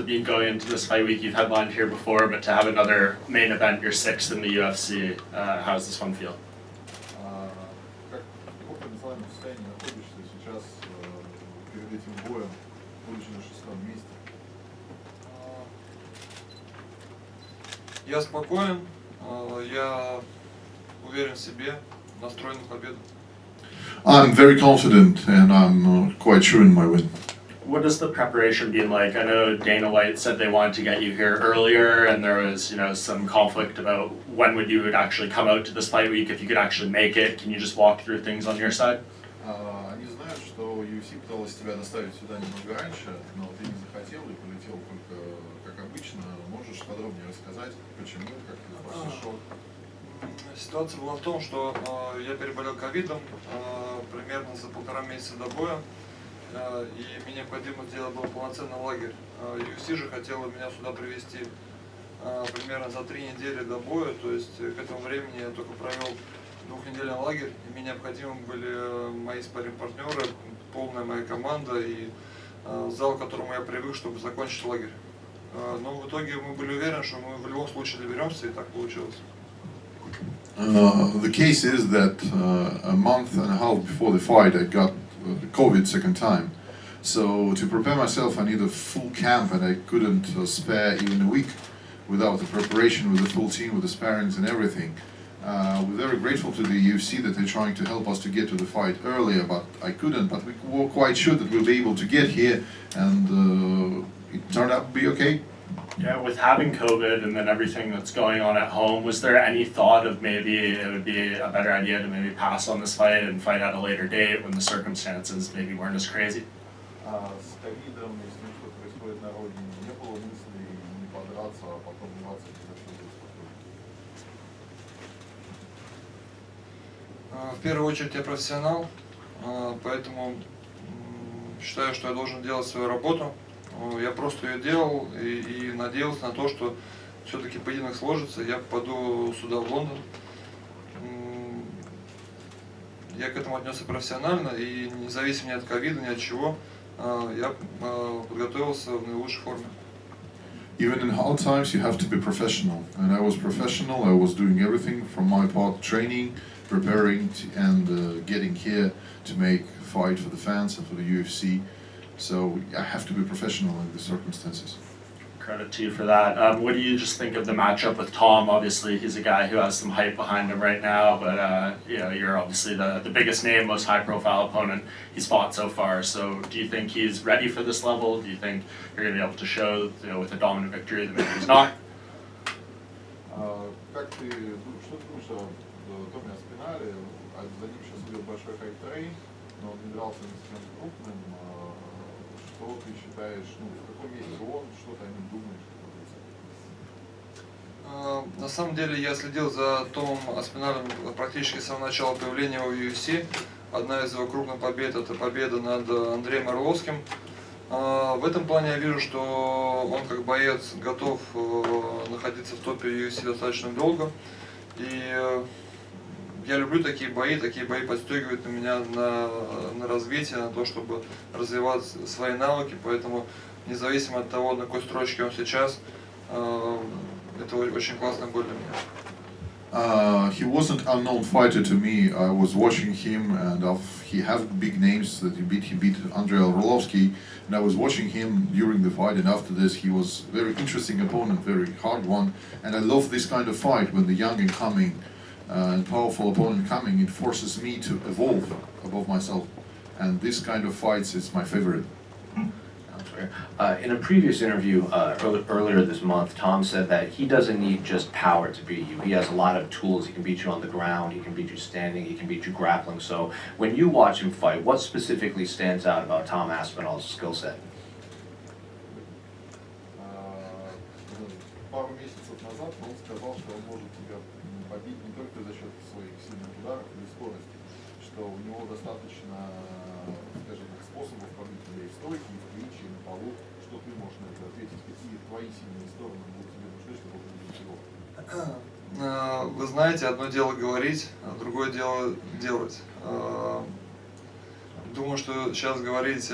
have been going into this fight week? You've headlined here before, but to have another main event, your 6th in the UFC, how does this one feel? Как в каком эмоциональном состоянии находишься сейчас перед этим боем, будучи на 6-м месте? Я спокоен, я уверен в себе, настроен на победу. I'm very confident and I'm quite sure in my win. What has the preparation been like? I know Dana White said they wanted to get you here earlier, and there was, some conflict about when you would actually come out to this fight week, if you could actually make it. Can you just walk through things on your side? Они знают, что UFC пыталась тебя доставить сюда немного раньше, но ты не захотел и полетел только как обычно. Можешь подробнее рассказать, почему, как ты пришел? Ситуация была в том, что я переболел ковидом примерно за 1,5 месяца до боя, и мне необходимо сделать был полноценный лагерь. UFC же хотела меня сюда привезти примерно за 3 недели до боя, то есть к этому времени я только провел 2-недельный лагерь, и мне необходимы были мои спарринг-партнеры, полная моя команда и зал, к которому я привык, чтобы закончить лагерь. Но в итоге мы были уверены, что мы в любом случае доберемся, и так получилось. The case is that a month and a half before the fight I got COVID second time. So to prepare myself I need a full camp and I couldn't spare even a week without the preparation with the full team, with the sparrings and everything. We're very grateful to the UFC that they're trying to help us to get to the fight earlier, but I couldn't, but we were quite sure that we'll be able to get here and it turned out to be okay. Yeah, with having COVID and then everything that's going on at home, was there any thought of maybe it would be a better idea to maybe pass on this fight and fight at a later date when the circumstances maybe weren't as crazy? С ковидом, если что происходит на родине, не было мысли не подраться, а потом вливаться в это все будет. В первую очередь я профессионал, поэтому считаю, что я должен делать свою работу. Я просто ее делал и надеялся на то, что все-таки поединок сложится, я попаду сюда, в Лондон. Я к этому отнесся профессионально и независимо ни от ковида, ни от чего, я подготовился в наилучшей форме. Even in hard times you have to be professional, and I was professional. I was doing everything from my part, training, preparing and getting here to make a fight for the fans and for the UFC. So I have to be professional in the circumstances. Credit to you for that. What do you just think of the matchup with Tom? Obviously, he's a guy who has some hype behind him right now, but you're obviously the biggest name, most high-profile opponent he's fought so far. So do you think he's ready for this level? Do you think you're going to be able to show, with a dominant victory that maybe he's not? Как ты, что ты думаешь о Томе Аспинале? За ним сейчас идет большой хайп-трейн, но он не дрался ни с кем крупным. Что ты считаешь, в каком месте он, что ты о нем думаешь? На самом деле я следил за Томом Аспиналем практически с самого начала появления его в UFC. Одна из его крупных побед — это победа над Андреем Орловским. В этом плане я вижу, что он как боец готов находиться в топе UFC достаточно долго. И я люблю такие бои подстегивают меня на развитие, на то, чтобы развивать свои навыки, поэтому независимо от того, на какой строчке он сейчас, это очень классный бой для меня. He wasn't an unknown fighter to me. I was watching him, and he have big names that he beat Andrei Arlovsky, and I was watching him during the fight. And after this, he was a very interesting opponent, very hard one. And I love this kind of fight when the young and coming and powerful opponent coming. It forces me to evolve above myself, and this kind of fights is my favorite. In a previous interview earlier this month, Tom said that he doesn't need just power to beat you. He has a lot of tools. He can beat you on the ground, he can beat you standing, he can beat you grappling. So when you watch him fight, what specifically stands out about Tom Aspinall's skill set? Пару месяцев назад он сказал, что он может тебя побить не только за счет своих сильных ударов или скорости, что у него достаточно, скажем так, способов побить тебя и в стойке, и в клинче, и на полу. Что ты можешь на это ответить? Какие твои сильные стороны будут тебе нужны, чтобы победить его? Вы знаете, одно дело говорить, а другое дело делать. Думаю, что сейчас говорить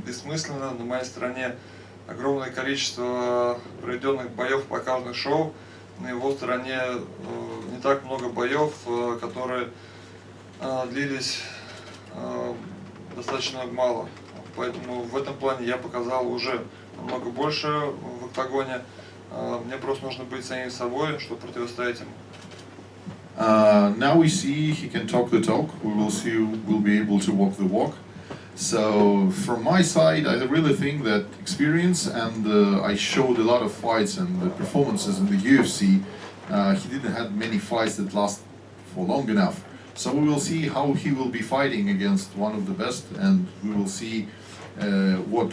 бессмысленно. На моей стороне огромное количество проведенных боев, показанных шоу. На его стороне не так много боев, которые длились достаточно мало. Поэтому в этом плане я показал уже намного больше в октагоне. Мне просто нужно быть самим собой, чтобы противостоять ему. Now we see he can talk the talk. We will see who will be able to walk the walk. So from my side, I really think that experience, and I showed a lot of fights and performances in the UFC. He didn't have many fights that last for long enough. So we will see how he will be fighting against one of the best, and we will see what,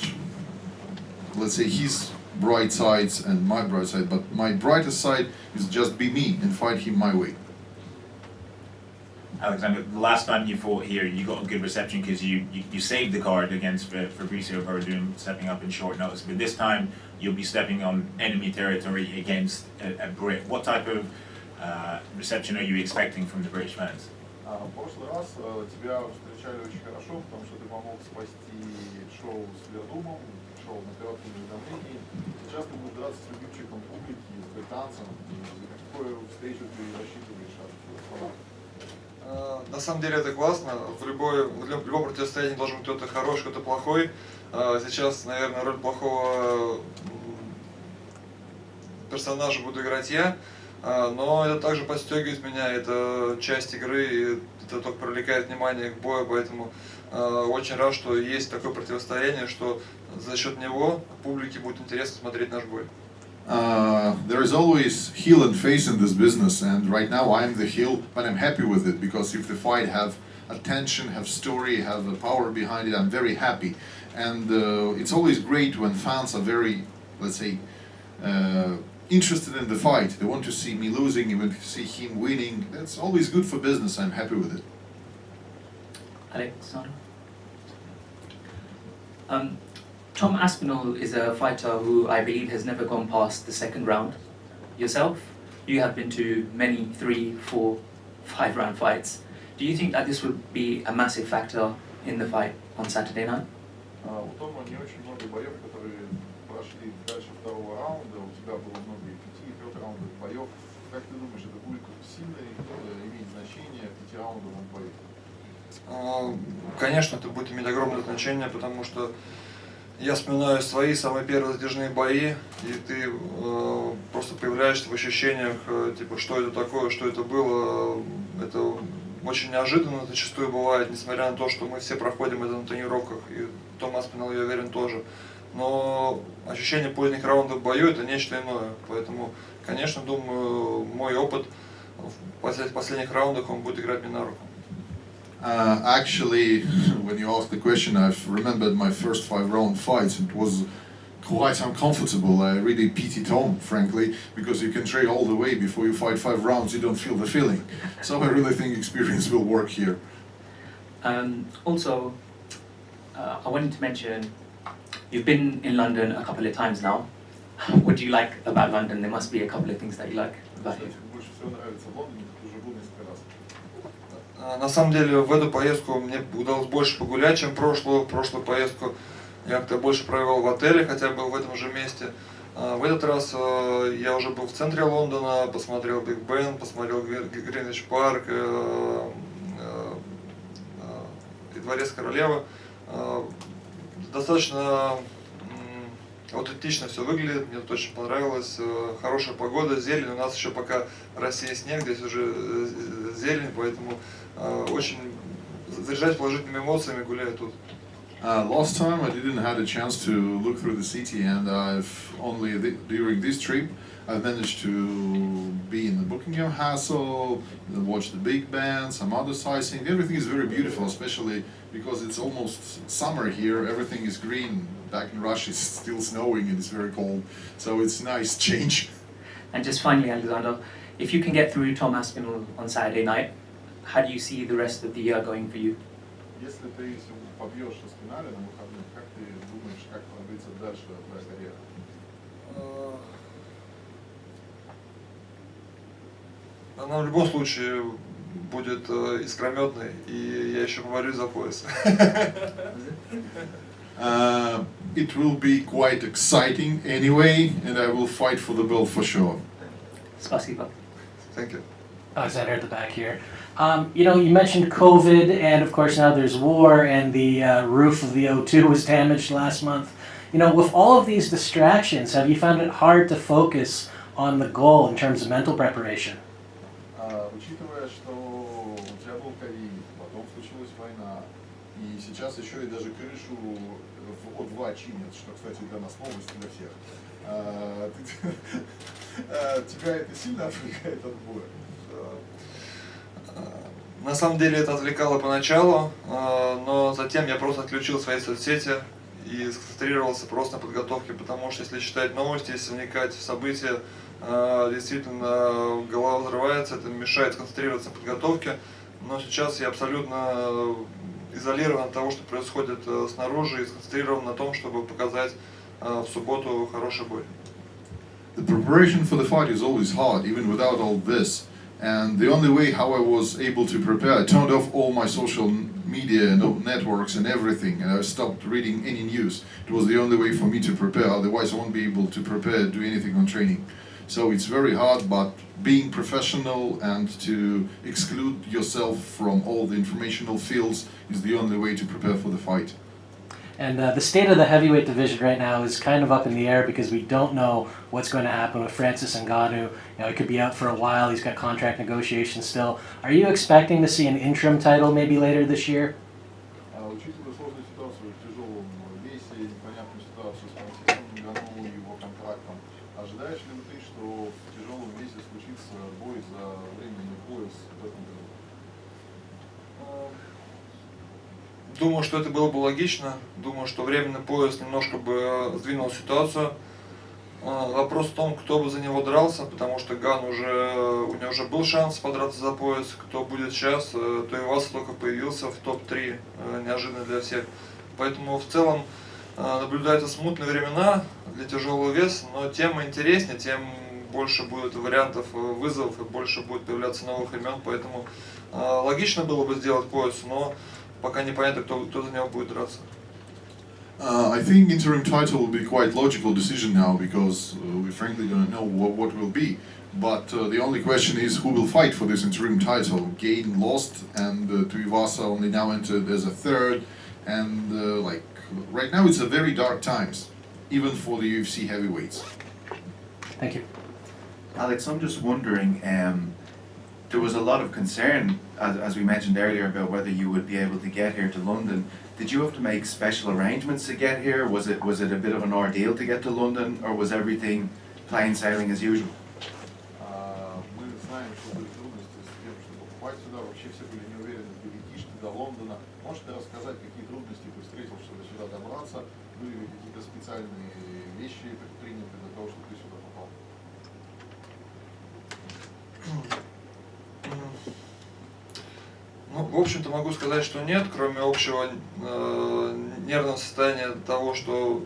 let's say, his bright sides and my bright side. But my brightest side is just be me and fight him my way. Alexander, the last time you fought here, you got a good reception because you saved the card against Fabricio Verdum, stepping up in short notice. But this time, you'll be stepping on enemy territory against a Brit. What type of reception are you expecting from the British fans? В прошлый раз тебя встречали очень хорошо, потому что ты помог спасти шоу с Вердумом, шоу на коротком уведомлении. Сейчас ты будешь драться с любимчиком публики, с британцем. Какую встречу ты рассчитываешь от слова? На самом деле это классно. В любом противостоянии должен быть кто-то хороший, кто-то плохой. Сейчас, наверное, роль плохого персонажа буду играть я. Но это также подстегивает меня, это часть игры, и это только привлекает внимание к бою, поэтому очень рад, что есть такое противостояние, что за счет него публике будет интересно смотреть наш бой. There is always heel and face in this business, and right now I'm the heel, but I'm happy with it, because if the fight have attention, have story, have a power behind it, I'm very happy. And it's always great when fans are very, let's say, interested in the fight. They want to see me losing, they want to see him winning. That's always good for business. I'm happy with it. Alexander? Tom Aspinall is a fighter who I believe has never gone past the second round. Yourself, you have been to many 3, 4, 5 round fights. Do you think that this would be a massive factor in the fight on Saturday night? У Тома не очень много боев, которые прошли дальше второго раунда. У тебя было много и 5, и 3 раундов боев. Как ты думаешь, это будет сильно иметь значение в 5-раундовом бою? Конечно, это будет иметь огромное значение, потому что я вспоминаю свои самые первые затяжные бои, и ты просто появляешься в ощущениях, типа, что это такое, что это было. Это очень неожиданно зачастую бывает, несмотря на то, что мы все проходим это на тренировках, и Том Аспиналл, я уверен, тоже. Но ощущение поздних раундов в бою — это нечто иное. Поэтому, конечно, думаю, мой опыт в последних раундах он будет играть мне на руку. Actually, when you asked the question, I've remembered my first 5-round fights. It was quite uncomfortable. I really pity Tom, frankly, because you can train all the way. Before you fight 5 rounds, you don't feel the feeling. So I really think experience will work here. Also, I wanted to mention, you've been in London a couple of times now. What do you like about London? There must be a couple of things that you like about it. На самом деле, в эту поездку мне удалось больше погулять, чем прошлую поездку. Я как-то больше провел в отеле, хотя был в этом же месте. В этот раз я уже был в центре Лондона, посмотрел Биг Бен, посмотрел Гринвич парк и Дворец Королевы. Достаточно аутентично все выглядит, мне тут очень понравилось. Хорошая погода, зелень. У нас еще пока в России снег, здесь уже зелень, поэтому очень заряжать положительными эмоциями, гуляя тут. Last time I didn't have a chance to look through the city, and I've only during this trip I've managed to be in the Buckingham Castle, watch the Big Ben, some other sightseeing. Everything is very beautiful, especially because it's almost summer here. Everything is green. Back in Russia it's still snowing and it's very cold, so it's a nice change. And just finally, Alexander, if you can get through Tom Aspinall on Saturday night, how do you see the rest of the year going for you? Если ты побьешь Aspinall на выходных, как ты думаешь, как двигаться дальше твоя карьера? Она в любом случае будет искрометной, и я еще поборюсь за пояс. it will be quite exciting anyway, and I will fight for the belt for sure. Spasibo. Thank you. Alexander at the back here. You mentioned COVID, and of course now there's war, and the roof of the O2 was damaged last month. With all of these distractions, have you found it hard to focus on the goal in terms of mental preparation? Учитывая, что у тебя был ковид, потом случилась война, и сейчас еще и даже крышу в О2 чинят, что, кстати, для нас новость для всех. Тебя это сильно отвлекает от боя? На самом деле это отвлекало поначалу, но затем я просто отключил свои соцсети и сконцентрировался просто на подготовке, потому что если читать новости, если вникать в события, действительно голова взрывается, это мешает сконцентрироваться на подготовке, но сейчас я абсолютно изолирован от того, что происходит снаружи, и сконцентрирован на том, чтобы показать в субботу хороший бой. The preparation for the fight is always hard, even without all this. And the only way how I was able to prepare, I turned off all my social media and networks and everything, and I stopped reading any news. It was the only way for me to prepare, otherwise I won't be able to prepare, do anything on training. So it's very hard, but being professional and to exclude yourself from all the informational fields is the only way to prepare for the fight. And the state of the heavyweight division right now is kind of up in the air because we don't know what's going to happen with Francis Ngannou. He could be out for a while. He's got contract negotiations still. Are you expecting to see an interim title maybe later this year? Учитывая сложную ситуацию в тяжелом весе, непонятную ситуацию с Франсисом Нганоу и его контрактом, ожидаешь ли ты, что в тяжелом весе случится бой за временный пояс в этом году? Думаю, что это было бы логично. Думаю, что временный пояс немножко бы сдвинул ситуацию. Вопрос в том, кто бы за него дрался, потому что у него уже был шанс подраться за пояс. Кто будет сейчас, то и вас только появился в топ-3, неожиданно для всех. Поэтому в целом наблюдаются смутные времена для тяжелого веса, но тем интереснее, тем больше будет вариантов вызовов и больше будет появляться новых имен. Поэтому логично было бы сделать пояс, но пока непонятно, кто за него будет драться. I think interim title will be quite logical decision now because we frankly don't know what will be. But the only question is who will fight for this interim title. Gain lost, and Tuivasa only now entered as a third. And right now it's a very dark times, even for the UFC heavyweights. Thank you. Alex, I'm just wondering, there was a lot of concern, as we mentioned earlier, about whether you would be able to get here to London. Did you have to make special arrangements to get here? Was it a bit of an ordeal to get to London, or was everything plain sailing as usual? Мы знаем, что были трудности с тем, чтобы попасть сюда. Вообще все были не уверены, долетишь ты до Лондона. Можешь ты рассказать, какие трудности ты встретил, чтобы сюда добраться? Были ли какие-то специальные вещи предприняты для того, чтобы ты сюда попал? Ну, в общем-то, могу сказать, что нет, кроме общего нервного состояния того, что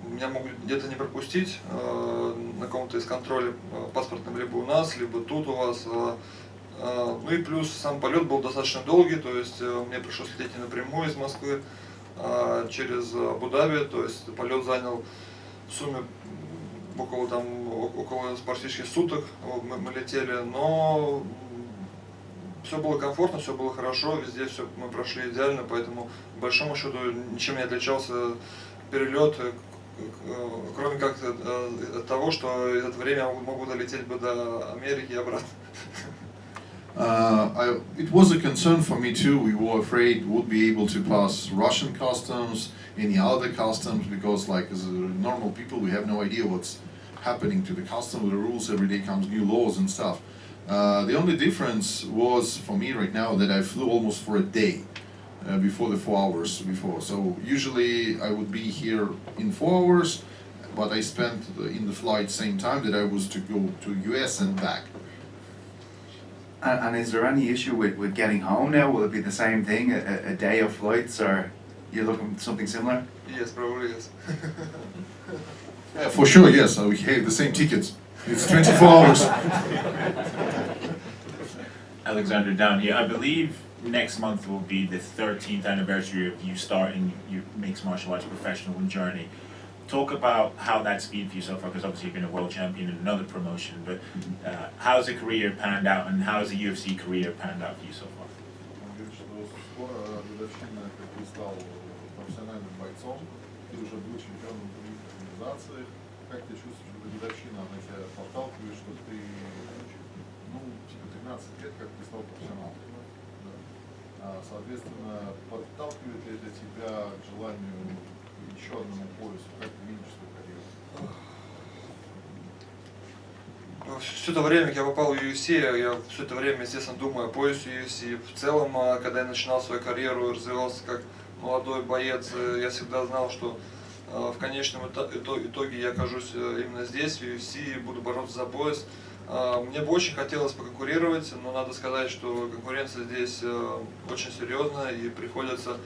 меня могут где-то не пропустить на каком-то из контролей паспортном либо у нас, либо тут у вас. Ну и плюс сам полет был достаточно долгий, то есть мне пришлось лететь не напрямую из Москвы, а через Абу-Даби, то есть полет занял в сумме около практически суток мы летели, но все было комфортно, все было хорошо, везде все мы прошли идеально, поэтому по большому счету ничем не отличался перелет, кроме как от того, что за это время я могу долететь бы до Америки и обратно. It was a concern for me too. We were afraid we would be able to pass Russian customs, any other customs, because as normal people we have no idea what's happening to the customs, the rules, every day comes new laws and stuff. The only difference was for me right now that I flew almost for a day before the 4 hours before. So usually I would be here in 4 hours, but I spent in the flight same time that I was to go to US and back. And is there any issue with getting home now? Will it be the same thing, a day of flights, or you're looking for something similar? Yes, probably yes. Yeah, for sure, yes. We have the same tickets. It's 24 hours. Alexander, down here, I believe next month will be the 13th anniversary of you starting your mixed martial arts professional journey. Talk about how that's been for you so far, because obviously you've been a world champion in another promotion, but how's the career panned out, and how's the UFC career panned out for you so far? Он говорит, что скоро годовщина, как ты стал профессиональным бойцом, ты уже был чемпионом в других организациях. Как ты чувствуешь, эта годовщина, она тебя подталкивает, что ты, ну, типа 13 лет, как ты стал профессионалом? Да. Соответственно, подталкивает ли это тебя к желанию еще одному поясу? Как ты видишь свою карьеру? Все это время, как я попал в UFC, я все это время, естественно, думаю о поясе UFC. В целом, когда я начинал свою карьеру и развивался как молодой боец, я всегда знал, что в конечном итоге я окажусь именно здесь, в UFC, и буду бороться за пояс. Мне бы очень хотелось поконкурировать, но надо сказать, что конкуренция здесь очень серьезная, и приходится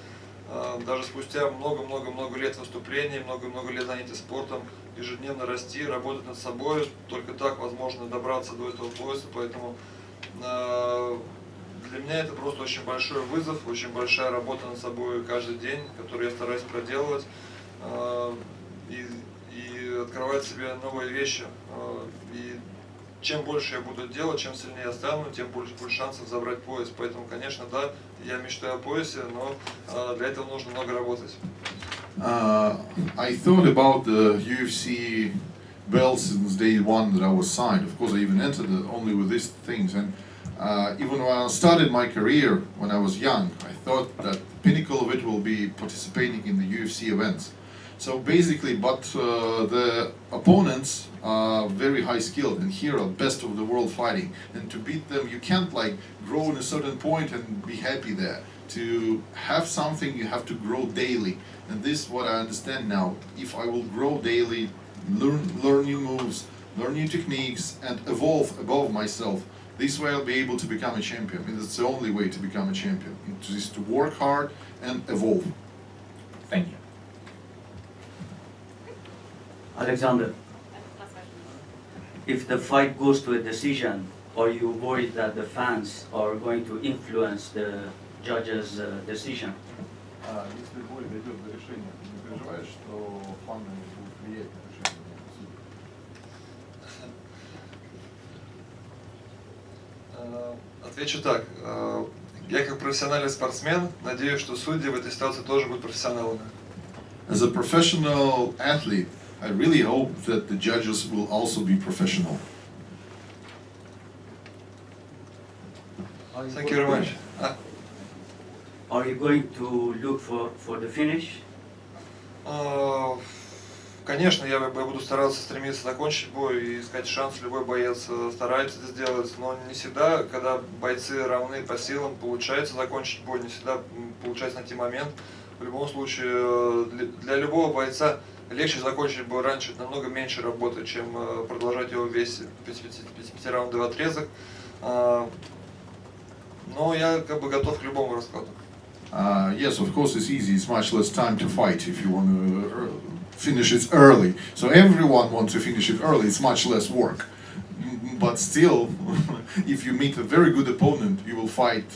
даже спустя много-много-много лет выступлений, много-много лет занятий спортом, ежедневно расти, работать над собой. Только так возможно добраться до этого пояса, поэтому для меня это просто очень большой вызов, очень большая работа над собой каждый день, которую я стараюсь проделывать и открывать себе новые вещи. И чем больше я буду делать, чем сильнее я стану, тем больше будет шансов забрать пояс. Поэтому, конечно, да, я мечтаю о поясе, но для этого нужно много работать. I thought about the UFC belt since day one that I was signed. Of course, I even entered it only with these things. And even when I started my career when I was young, I thought that the pinnacle of it will be participating in the UFC events. So basically, but the opponents are very high skilled, and here are best of the world fighting. And to beat them, you can't like grow in a certain point and be happy there. To have something, you have to grow daily. And this is what I understand now. If I will grow daily, learn new moves, learn new techniques, and evolve above myself, this way I'll be able to become a champion. And it's the only way to become a champion. It is to work hard and evolve. Thank you. Alexander, if the fight goes to a decision, are you worried that the fans are going to influence the judge's decision? Если бой дойдет до решения, ты не переживаешь, что фаны будут влиять на решение судей? Отвечу так. Я как профессиональный спортсмен надеюсь, что судьи в этой ситуации тоже будут профессионалами. As a professional athlete, I really hope that the judges will also be professional. Thank you very much. Are you going to look for the finish? Конечно, я буду стараться стремиться закончить бой и искать шанс. Любой боец старается это сделать, но не всегда, когда бойцы равны по силам, получается закончить бой, не всегда получается найти момент. В любом случае, для любого бойца легче закончить бой раньше, это намного меньше работы, чем продолжать его весь 5-раундовый отрезок. Но я как бы готов к любому раскладу. Yes, of course it's easy. It's much less time to fight if you want to finish it early. So everyone wants to finish it early. It's much less work. But still, if you meet a very good opponent, you will fight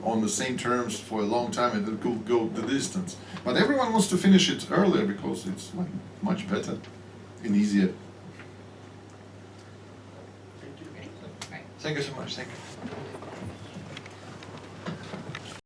on the same terms for a long time and it could go the distance. But everyone wants to finish it earlier because it's like much better and easier. Thank you so much. Thank you.